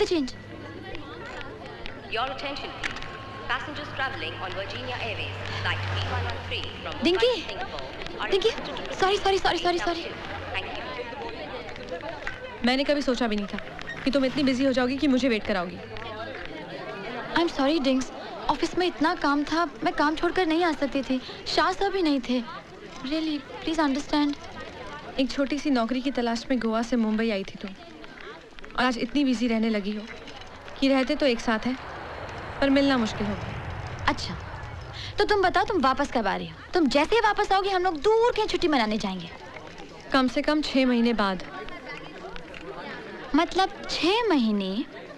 the change. Your attention, please. Passengers traveling on Virginia Airways flight B113 from Mumbai Dinky, to Singapore are Dinky, requested to sorry. proceed. Thank you. मैंने कभी सोचा भी नहीं था कि तुम इतनी बिजी हो जाओगी कि मुझे वेट कराओगी। I'm sorry, Dings. ऑफिस में इतना काम था, मैं काम छोड़कर नहीं आ सकती थी। शाह साहब भी नहीं थे। Really, please understand. एक छोटी सी नौकरी की तलाश में गोवा से मुंबई आई थी तुम, और आज इतनी बिजी रहने लगी हो कि रहते तो एक साथ हैं पर मिलना मुश्किल होगा। अच्छा, तो तुम बताओ तुम वापस कब आ रही हो? तुम जैसे ही वापस आओगी हम लोग दूर कहीं छुट्टी मनाने जाएंगे। कम से कम 6 महीने बाद। मतलब 6 महीने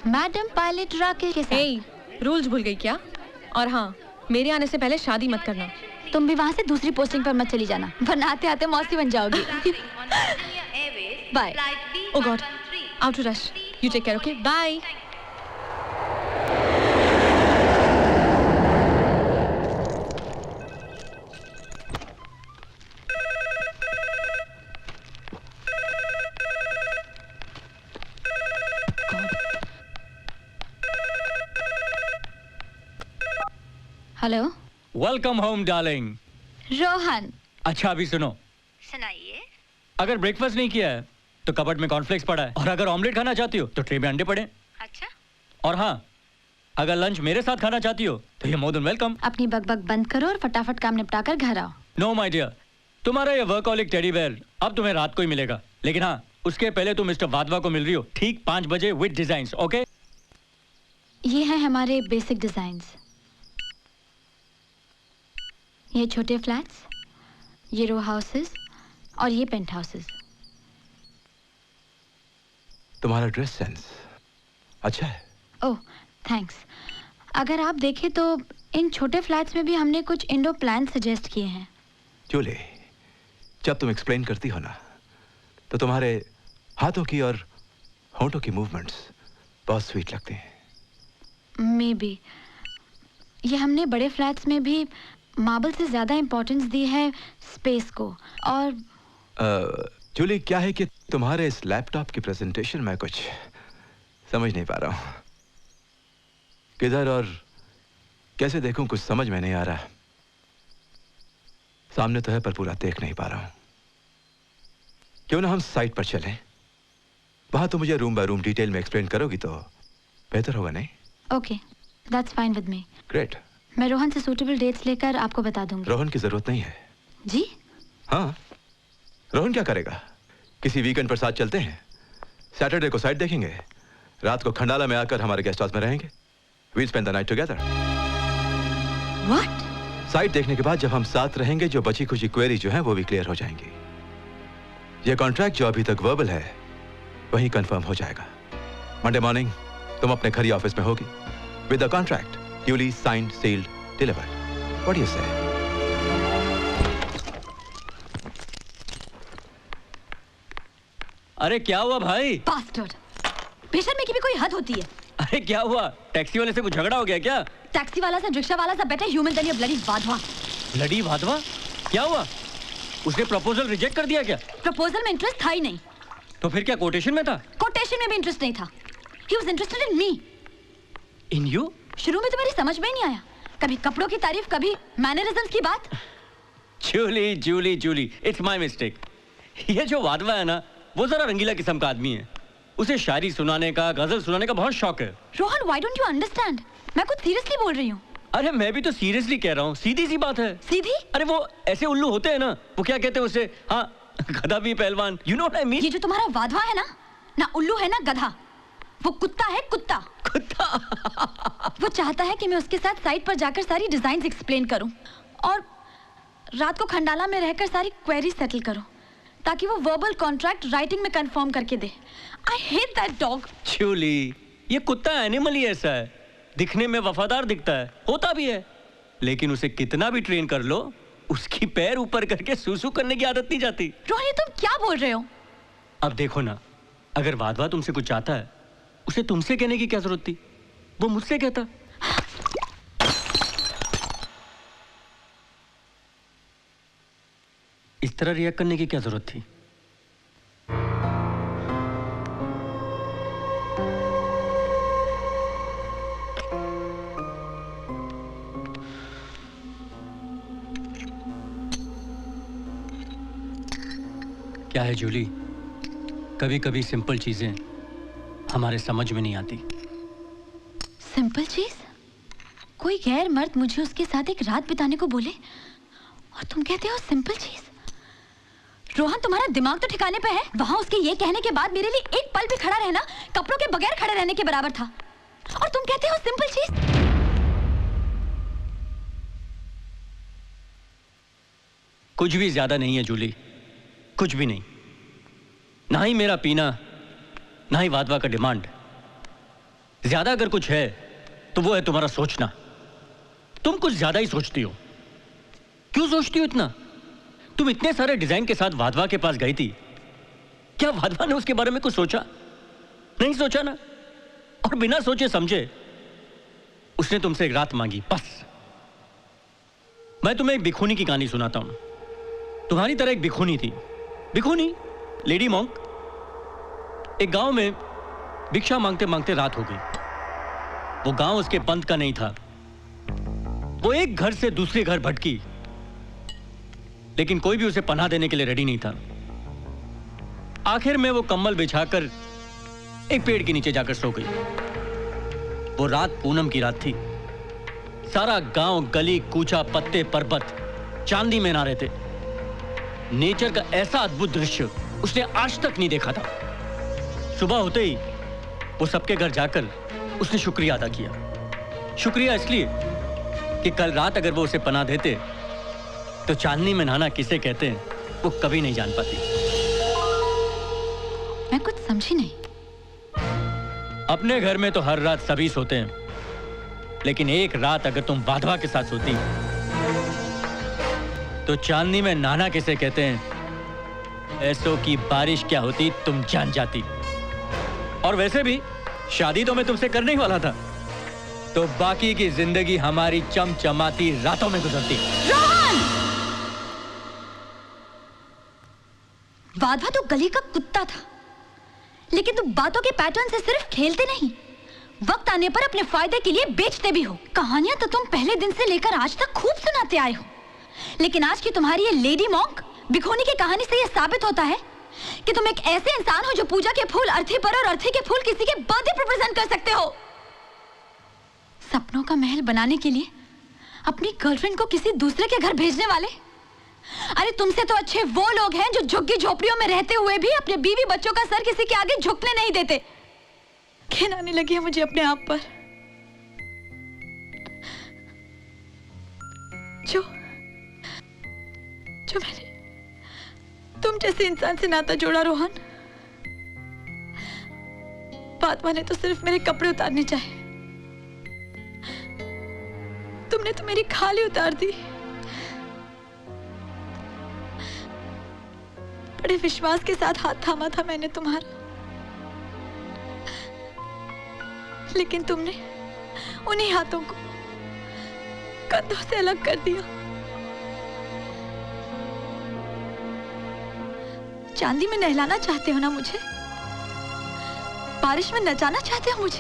मैडम पायलट राकेश के साथ। रूल्स भूल गई क्या? और हाँ, मेरे आने से पहले शादी मत करना। तुम भी वहाँ से दूसरी पोस्टिंग पर मत चली जाना, वरना आते आते मौसी बन जाओगी। Bye. Oh god, out to rush. You take care, okay? Bye. Hello. Welcome home darling. Rohan. अच्छा अभी सुनो। सुनाइए। अगर ब्रेकफास्ट नहीं किया है तो कबर्ड में कॉर्नफ्लेक्स पड़ा है, और अगर ऑमलेट खाना चाहती हो तो ट्रे में अंडे पड़े। अच्छा। और हाँ, अगर लंच मेरे साथ खाना चाहती हो तो ये मोर देन वेलकम। अपनी बकबक बंद करो और फटाफट काम निपटा कर घर आओ। नो माय डियर, तुम्हारा ये वर्कहॉलिक टेडी बेयर अब तुम्हें रात को ही मिलेगा, लेकिन हाँ उसके पहले तुम मिस्टर वाधवा को मिल रही हो ठीक 5 बजे विद डिजाइन्स, ओके? ये हैं हमारे बेसिक डिजाइन्स। ये छोटे फ्लैट्स, ये रो हाउसेस और ये पेंट हाउसेस। तुम्हारा ड्रेस सेंस अच्छा है। ओह थैंक्स। अगर आप देखें तो इन छोटे फ्लैट्स में भी हमने कुछ इंडो प्लान सजेस्ट किए हैं। जूली, जब तुम एक्सप्लेन करती हो ना तो तुम्हारे हाथों की और होंठों की मूवमेंट्स बहुत स्वीट लगते हैं। मे बी ये हमने बड़े फ्लैट्स में भी मार्बल से ज्यादा इंपॉर्टेंस दी है स्पेस को। और जूली, क्या है कि तुम्हारे इस लैपटॉप की प्रेजेंटेशन में कुछ समझ नहीं पा रहा हूं। किधर और कैसे देखूं कुछ समझ में नहीं आ रहा। सामने तो है पर पूरा देख नहीं पा रहा हूं। क्यों ना हम साइट पर चलें? वहां तो मुझे रूम बाय रूम डिटेल में एक्सप्लेन करोगी तो बेहतर होगा, नहीं? Okay, that's fine with me. Great. मैं रोहन से सूटेबल डेट्स लेकर आपको बता दूंगी। रोहन की जरूरत नहीं है। जी? हाँ, रोहन क्या करेगा? किसी वीकेंड पर साथ चलते हैं, सैटरडे को साइट देखेंगे, रात को खंडाला में आकर हमारे गेस्ट हाउस में रहेंगे। We'll spend the night together. What? Site देखने के बाद जब हम साथ रहेंगे जो बची खुची क्वेरी जो है वो भी क्लियर हो जाएंगी। ये कॉन्ट्रैक्ट जो अभी तक वर्बल है वही कंफर्म हो जाएगा। मंडे मॉर्निंग तुम अपने घर या ऑफिस में होगी with the contract duly signed, sealed, delivered. What do you say? अरे क्या हुआ भाई? Bastard! बेशर्मी की भी कोई हद होती है। अरे क्या हुआ? टैक्सी वाले से कुछ झगड़ा हो गया क्या? टैक्सी वाला से रिक्शा वाला सा बेटर ह्यूमन देन ये ब्लडी वाधवा। ब्लडी वाधवा? क्या हुआ? उसने प्रपोजल रिजेक्ट कर दिया क्या? प्रपोजल में इंटरेस्ट था ही नहीं। तो फिर क्या कोटेशन में था? कोटेशन में भी इंटरेस्ट नहीं था। He was interested in me. In you? शुरू में तो मेरी समझ में ही नहीं आया। कभी कपड़ों की तारीफ, कभी मैनरिज्म्स की बात। Julie Julie Julie, it's my mistake. ये जो वाधवा है ना, वो जरा रंगीला किस्म का आदमी है। उसे शायरी सुनाने का, गजल सुनाने का बहुत शौक है। Rohan, why don't you understand? मैं कुछ सीरियसली बोल रही हूँ। अरे मैं भी तो सीरियसली कह रहा हूँ, सीधी सी बात है। सीधी? अरे वो ऐसे उल्लू होते हैं ना, वो क्या कहते हैं उसे? हाँ, गधा भी पहलवान। You know what I mean? ये जो तुम्हारा वाधवा है ना उल्लू है ना गधा, वो कुत्ता है, कुत्ता। कुत्ता? वो चाहता है कि मैं उसके साथ साइट पर जाकर सारी डिजाइन्स एक्सप्लेन करूं और रात को खंडाला में रहकर सारी क्वेरी सेटल करूं ताकि वो वर्बल कॉन्ट्रैक्ट राइटिंग में कंफर्म करके दे। I hate that dog. Julie, ये कुत्ता एनिमल ही ऐसा है, दिखने में वफादार दिखता है, होता भी है, लेकिन उसे कितना भी ट्रेन कर लो, उसकी पैर ऊपर करके सूसू करने की आदत नहीं जाती। रोहन, तुम क्या बोल रहे हो? अब देखो ना, अगर वाधवा तुमसे कुछ चाहता है, उसे तुमसे कहने की क्या जरूरत थी? वो मुझसे कहता। इस तरह रिएक्ट करने की क्या जरूरत थी? क्या है जूली, कभी कभी सिंपल चीजें हमारे समझ में नहीं आती। सिंपल चीज? कोई गैर मर्द मुझे उसके साथ एक रात बिताने को बोले और तुम कहते हो सिंपल चीज? रोहन, तुम्हारा दिमाग तो ठिकाने पे है? वहां उसके ये कहने के बाद मेरे लिए एक पल भी खड़ा रहना कपड़ों के बगैर खड़े रहने के बराबर था, और तुम कहते हो सिंपल चीज? कुछ भी ज्यादा नहीं है जूली, कुछ भी नहीं। ना ही मेरा पीना, ना ही वादवा का डिमांड। ज्यादा अगर कुछ है तो वो है तुम्हारा सोचना। तुम कुछ ज्यादा ही सोचती हो। क्यों सोचती हो इतना? तुम इतने सारे डिजाइन के साथ वादवा के पास गई थी, क्या वादवा ने उसके बारे में कुछ सोचा? नहीं सोचा ना। और बिना सोचे समझे उसने तुमसे एक रात मांगी, बस। मैं तुम्हें एक भिखुनी की कहानी सुनाता हूं। तुम्हारी तरह एक भिखुनी थी, भिखुनी, लेडी मॉन्क। एक गांव में भिक्षा मांगते मांगते रात हो गई। वो गांव उसके पंथ का नहीं था। वो एक घर से दूसरे घर भटकी, लेकिन कोई भी उसे पनाह देने के लिए रेडी नहीं था। आखिर में वो कंबल बिछाकर एक पेड़ के नीचे जाकर सो गई। वो रात पूनम की रात थी। सारा गांव, गली कूचा, पत्ते पर्वत चांदी में नहा रहे थे। नेचर का ऐसा अद्भुत दृश्य उसने आज तक नहीं देखा था। सुबह होते ही वो सबके घर जाकर उसने शुक्रिया अदा किया। शुक्रिया इसलिए कि कल रात अगर वो उसे पनाह देते तो चांदनी में नहाना किसे कहते हैं वो कभी नहीं जान पाती। मैं कुछ समझी नहीं। अपने घर में तो हर रात सभी सोते हैं, लेकिन एक रात अगर तुम वाधवा के साथ सोती तो चांदनी में नहाना किसे कहते हैं ऐसो की बारिश क्या होती तुम जान जाती। और वैसे भी शादी तो मैं तुमसे करने ही वाला था, तो बाकी की जिंदगी हमारी चमचमाती रातों में गुजरती। रोहन! वाधवा तो गली का कुत्ता था, लेकिन तुम बातों के पैटर्न से सिर्फ खेलते नहीं, वक्त आने पर अपने फायदे के लिए बेचते भी हो। कहानियां तो तुम पहले दिन से लेकर आज तक खूब सुनाते आए हो, लेकिन आज की तुम्हारी ये लेडी मॉन्क भिखुनी की कहानी से यह साबित होता है कि तुम एक ऐसे इंसान हो जो पूजा के फूल अर्थी पर और अर्थी के फूल किसी के बर्थडे पर प्रेजेंट कर सकते हो। सपनों का महल बनाने के लिए अपनी गर्लफ्रेंड को किसी दूसरे के घर भेजने वाले। अरे तुमसे तो अच्छे वो लोग हैं जो झुग्गी झोपड़ियों में रहते हुए भी अपने बीवी बच्चों का सर किसी के आगे झुकने नहीं देते। घिन आने लगी है मुझे अपने आप पर। जो मैंने तुम जैसे इंसान से नाता जोड़ा रोहन, वाधवा ने तो सिर्फ मेरे कपड़े उतारने चाहे, तुमने तो मेरी खाली उतार दी। बड़े विश्वास के साथ हाथ थामा था मैंने तुम्हारा, लेकिन तुमने उन्हीं हाथों को कंधों से अलग कर दिया। चांदी में नहलाना चाहते हो ना मुझे, बारिश में नचाना चाहते हो मुझे।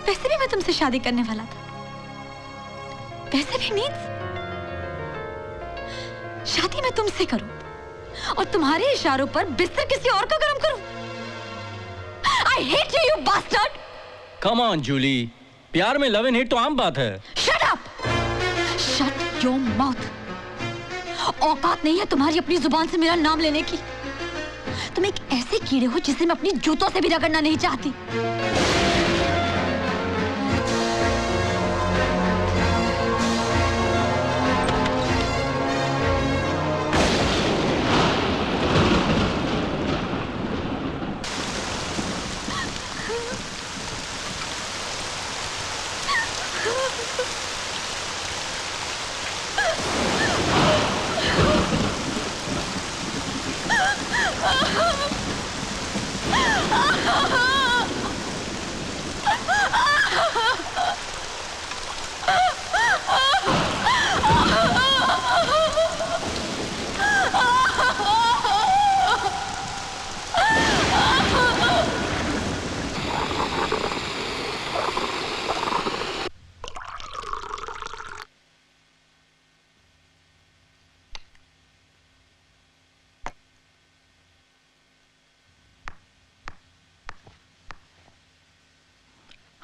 वैसे भी मैं तुमसे शादी करने वाला था। वैसे भी मीन्स शादी मैं तुमसे करूं और तुम्हारे इशारों पर बिस्तर किसी और का गरम करूं। I hate you, you bastard! Come on, Jully, प्यार में लव एंड हेट तो आम बात है। Shut up! Shut your mouth! औकात नहीं है तुम्हारी अपनी जुबान से मेरा नाम लेने की। तुम एक ऐसे कीड़े हो जिसे मैं अपनी जूतों से भी रगड़ना नहीं चाहती।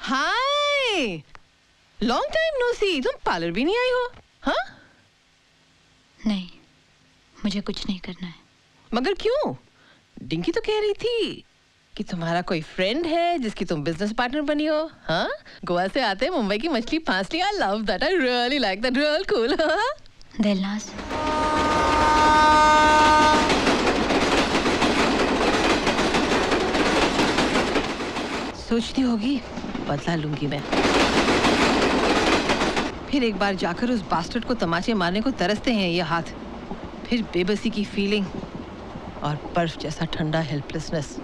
हाय, लॉन्ग टाइम नो सी। तुम पार्लर भी नहीं आई हो? हाँ? नहीं, मुझे कुछ नहीं करना है। मगर क्यों? डिंकी तो कह रही थी कि तुम्हारा कोई फ्रेंड है जिसकी तुम बिजनेस पार्टनर बनी हो। हाँ, गोवा से आते मुंबई की मछली फांस ली। I love that, I really like that, real cool. Dilnaz, सोचती होगी बदला लूंगी मैं। फिर एक बार जाकर उस बास्टर्ड को तमाचे मारने को तरसते हैं ये हाथ। फिर बेबसी की फीलिंग और बर्फ जैसा ठंडा हेल्पलेसनेस।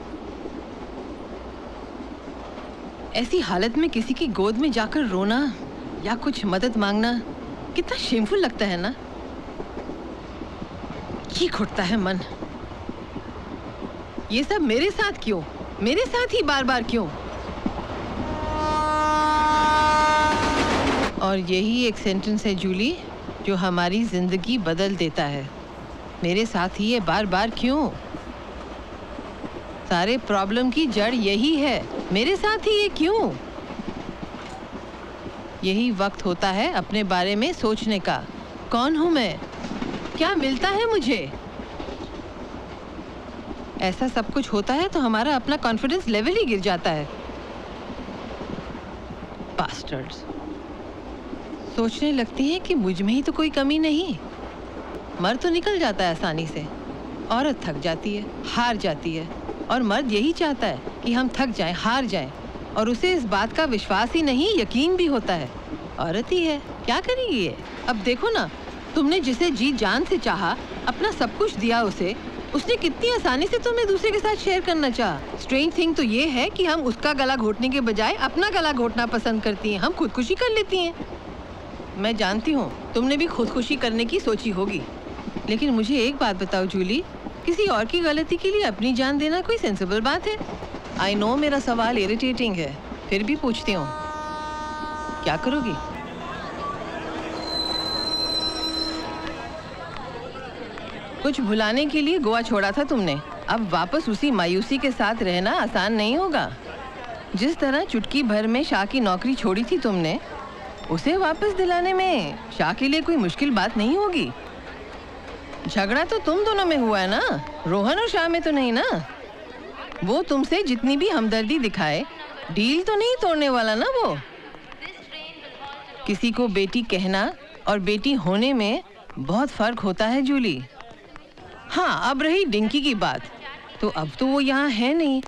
ऐसी हालत में किसी की गोद में जाकर रोना या कुछ मदद मांगना कितना शेमफुल लगता है ना। ये घुटता है मन। ये सब मेरे साथ क्यों? मेरे साथ ही बार बार क्यों? और यही एक सेंटेंस है जूली जो हमारी जिंदगी बदल देता है। मेरे साथ ही ये बार बार क्यों? सारे प्रॉब्लम की जड़ यही है। मेरे साथ ही ये क्यों? यही वक्त होता है अपने बारे में सोचने का। कौन हूं मैं? क्या मिलता है मुझे? ऐसा सब कुछ होता है तो हमारा अपना कॉन्फिडेंस लेवल ही गिर जाता है। बास्टर्ड्स। सोचने लगती है कि मुझ में ही तो कोई कमी नहीं। मर्द तो निकल जाता है आसानी से, औरत थक जाती है, हार जाती है। और मर्द यही चाहता है कि हम थक जाएं, हार जाएं, और उसे इस बात का विश्वास ही नहीं, यकीन भी होता है। औरत ही है, क्या करेगी ये? अब देखो ना, तुमने जिसे जी जान से चाहा, अपना सब कुछ दिया उसे, उसने कितनी आसानी से तुम्हें दूसरे के साथ शेयर करना चाहा। स्ट्रेंज थिंग तो ये है कि हम उसका गला घोटने के बजाय अपना गला घोटना पसंद करती हैं। हम खुदकुशी कर लेती हैं। मैं जानती हूँ तुमने भी खुदकुशी करने की सोची होगी, लेकिन मुझे एक बात बताओ जूली, किसी और की गलती के लिए अपनी जान देना कोई सेंसिबल बात है? आई नो मेरा सवाल इरिटेटिंग है, फिर भी पूछती हूँ, क्या करोगी? कुछ भुलाने के लिए गोवा छोड़ा था तुमने, अब वापस उसी मायूसी के साथ रहना आसान नहीं होगा। जिस तरह चुटकी भर में शाह की नौकरी छोड़ी थी तुमने, उसे वापस दिलाने में शाह के लिए कोई मुश्किल बात नहीं होगी। झगड़ा तो तुम दोनों में हुआ है ना, रोहन और शाह में तो नहीं ना। वो तुमसे जितनी भी हमदर्दी दिखाए, डील तो नहीं तोड़ने वाला ना वो। किसी को बेटी कहना और बेटी होने में बहुत फर्क होता है जूली। हाँ, अब रही डिंकी की बात, तो अब तो वो यहाँ है नहीं,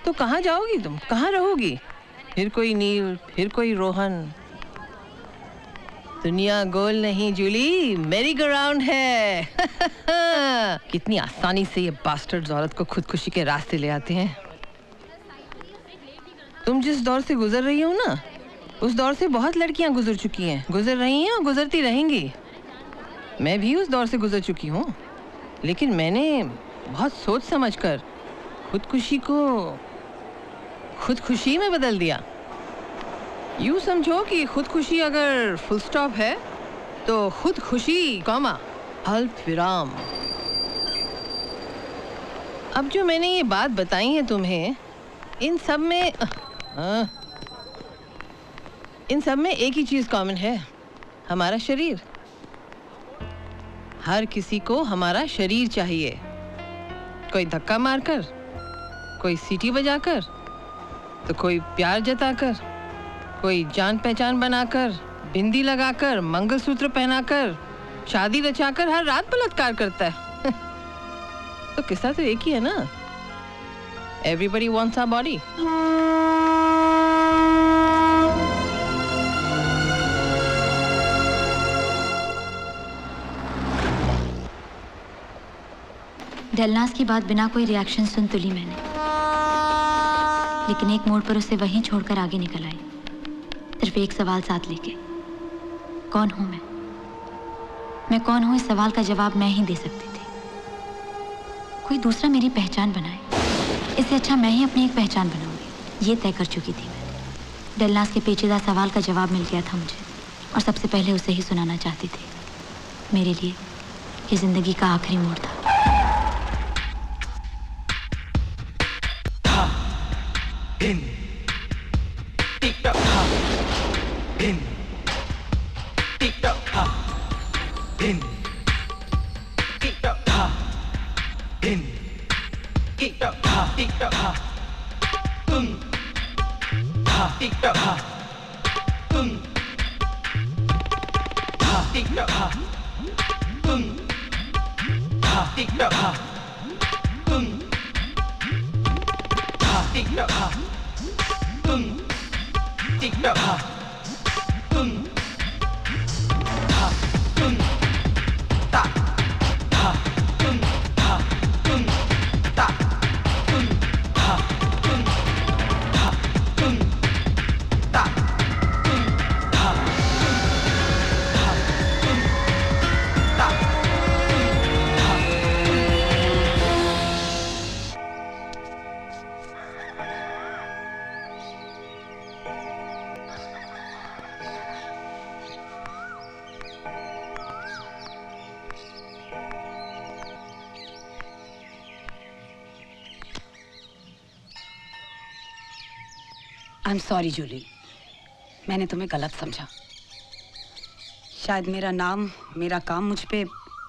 तो कहाँ जाओगी तुम? कहाँ रहोगी? फिर कोई नील, फिर कोई रोहन। दुनिया गोल नहीं जूली, मेरी ग्राउंड है। कितनी आसानी से ये बास्टर्ड्स औरत को खुदकुशी के रास्ते ले आते हैं। तुम जिस दौर से गुजर रही हो ना, उस दौर से बहुत लड़कियां गुजर चुकी हैं, गुजर रही हैं और गुजरती रहेंगी। मैं भी उस दौर से गुजर चुकी हूँ, लेकिन मैंने बहुत सोच समझकर खुदकुशी को खुदकुशी में बदल दिया। यूँ समझो कि खुदकुशी अगर फुल स्टॉप है तो खुदकुशी कॉमा अल्प विराम। अब जो मैंने ये बात बताई है तुम्हें, इन सब में एक ही चीज कॉमन है, हमारा शरीर। हर किसी को हमारा शरीर चाहिए। कोई धक्का मारकर, कोई सीटी बजाकर, तो कोई प्यार जताकर, कोई जान पहचान बनाकर, बिंदी लगाकर, मंगलसूत्र पहनाकर, शादी रचाकर हर रात बलात्कार करता है। तो किस्सा तो एक ही है ना। Everybody wants our body. Dilnaz की बात बिना कोई रिएक्शन सुन तो ली मैंने, लेकिन एक मोड़ पर उसे वहीं छोड़कर आगे निकल आई, सिर्फ एक सवाल साथ लेके। कौन हूं मैं? मैं कौन हूं, इस सवाल का जवाब मैं ही दे सकती थी। कोई दूसरा मेरी पहचान बनाए, इससे अच्छा मैं ही अपनी एक पहचान बनाऊंगी, ये तय कर चुकी थी मैं। दिलनाज़ के पेचीदा सवाल का जवाब मिल गया था मुझे, और सबसे पहले उसे ही सुनाना चाहती थी। मेरे लिए ये जिंदगी का आखिरी मोड़ था। I'm sorry, जूली, मैंने तुम्हें गलत समझा। शायद मेरा नाम, मेरा काम मुझ पे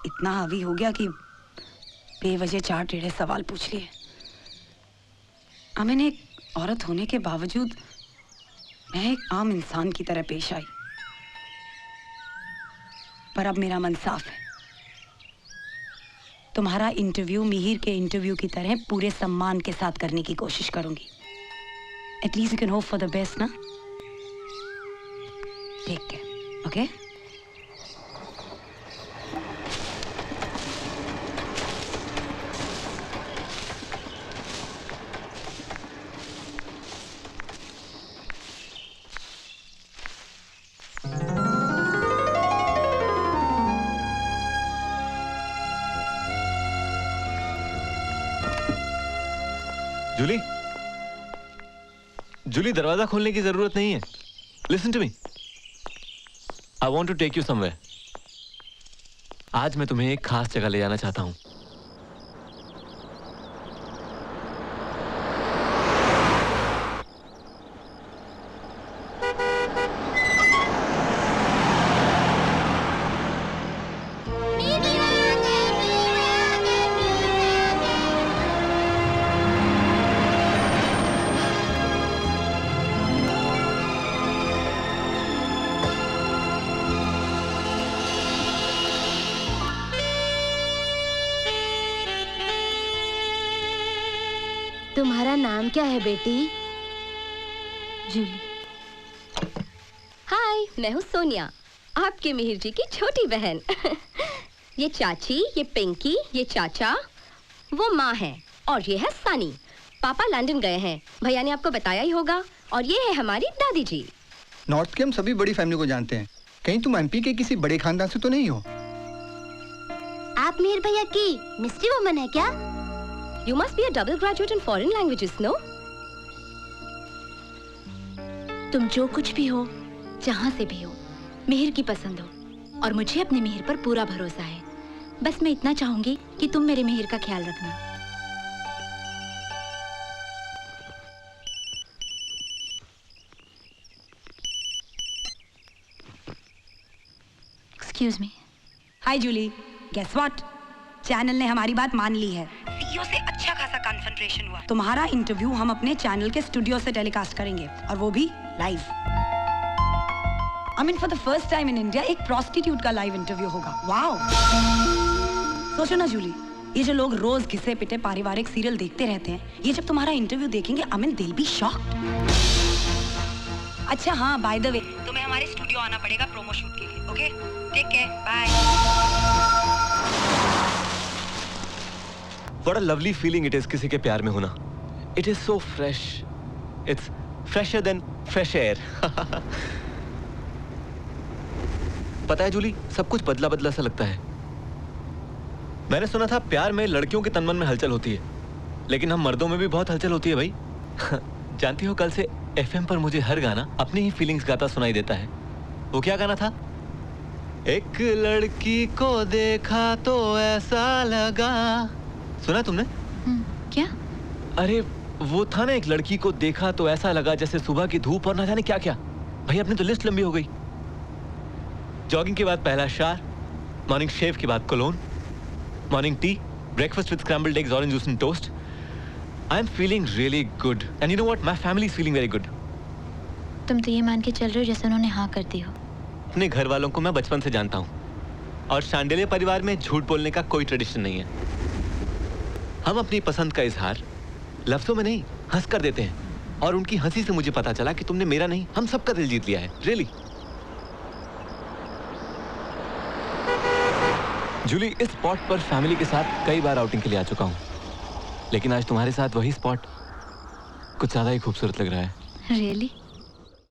इतना हावी हो गया कि बेवजह 4 टेढ़े सवाल पूछ लिए। मैंने एक औरत होने के बावजूद मैं एक आम इंसान की तरह पेश आई, पर अब मेरा मन साफ है। तुम्हारा इंटरव्यू मिहिर के इंटरव्यू की तरह पूरे सम्मान के साथ करने की कोशिश करूंगी। At least you can hope for the best, na? Take care, okay? Jully, Jully, दरवाजा खोलने की जरूरत नहीं है। Listen to me, I want to take you somewhere. आज मैं तुम्हें एक खास जगह ले जाना चाहता हूं। तुम्हारा नाम क्या है बेटी? जूली। हाय, मैं हूँ सोनिया, आपके मिहिर जी की छोटी बहन। ये चाची, ये पिंकी, ये चाचा, वो माँ है, और ये है सनी। पापा लंदन गए हैं, भैया ने आपको बताया ही होगा। और ये है हमारी दादी जी। नॉर्थ के हम सभी बड़ी फैमिली को जानते हैं। कहीं तुम एमपी के किसी बड़े खानदान से तो नहीं हो? आप मिहिर भैया की मिस्ट्री वुमन है क्या? You must be a double graduate in foreign languages, no? तुम जो कुछ भी हो, जहाँ से भी हो, मिहिर की पसंद हो, और मुझे अपने मिहिर पर पूरा भरोसा है। बस मैं इतना चाहूंगी कि तुम मेरे मिहिर का ख्याल रखना। Excuse me. Hi Julie, guess what? Channel ने हमारी बात मान ली है। सीईओ से अच्छा खासा कंसंट्रेशन हुआ। तुम्हारा इंटरव्यू हम अपने चैनल के स्टूडियो से टेलीकास्ट करेंगे, और वो भी live. I mean, for the first time in India, एक प्रोस्टिट्यूट का लाइव इंटरव्यू होगा। वाओ! सोचो ना जूली, ये जो लोग रोज घिसे पिटे पारिवारिक सीरियल देखते रहते हैं, ये जब तुम्हारा इंटरव्यू देखेंगे, I mean, they'll be shocked। अच्छा हाँ, बाय द वे, तुम्हें हमारे स्टूडियो आना पड़ेगा प्रोमो शूट के लिए, okay? Take care, bye. What a lovely feeling it is किसी के प्यार में होना। It is so fresh. It's fresher than fresh air. पता है जूली, सब कुछ बदला बदला सा लगता है। मैंने सुना था प्यार में लड़कियों के तन मन में हलचल होती है, लेकिन हम मर्दों में भी बहुत हलचल होती है भाई। जानती हो, कल से एफएम पर मुझे हर गाना अपनी ही फीलिंग्स गाता सुनाई देता है। वो क्या गाना था? एक लड़की को देखा तो ऐसा लगा। सुना तुमने? क्या? अरे वो था ना, एक लड़की को देखा तो ऐसा लगा जैसे सुबह की धूप और ना जाने क्या क्या। भाई अपनी तो लिस्ट लंबी हो गई। जॉगिंग के बाद पहला शार, मॉर्निंग शेव के बाद cologne, morning tea, breakfast with scrambled eggs, orange juice and toast. I am feeling really good and you know what, my family is feeling very good. तुम तो ये मान के चल रहे हो जैसे उन्होंने हाँ कर दी हो। अपने घर वालों को मैं बचपन से जानता हूँ और शांडिल्य परिवार में झूठ बोलने का कोई ट्रेडिशन नहीं है। हम अपनी पसंद का इजहार लफ्जों में नहीं, हंस कर देते हैं। और उनकी हंसी से मुझे पता चला कि तुमने मेरा नहीं, हम सबका दिल जीत लिया है। रियली जूली, इस स्पॉट पर फैमिली के साथ कई बार आउटिंग के लिए आ चुका हूँ, लेकिन आज तुम्हारे साथ वही स्पॉट कुछ ज्यादा ही खूबसूरत लग रहा है। रियली?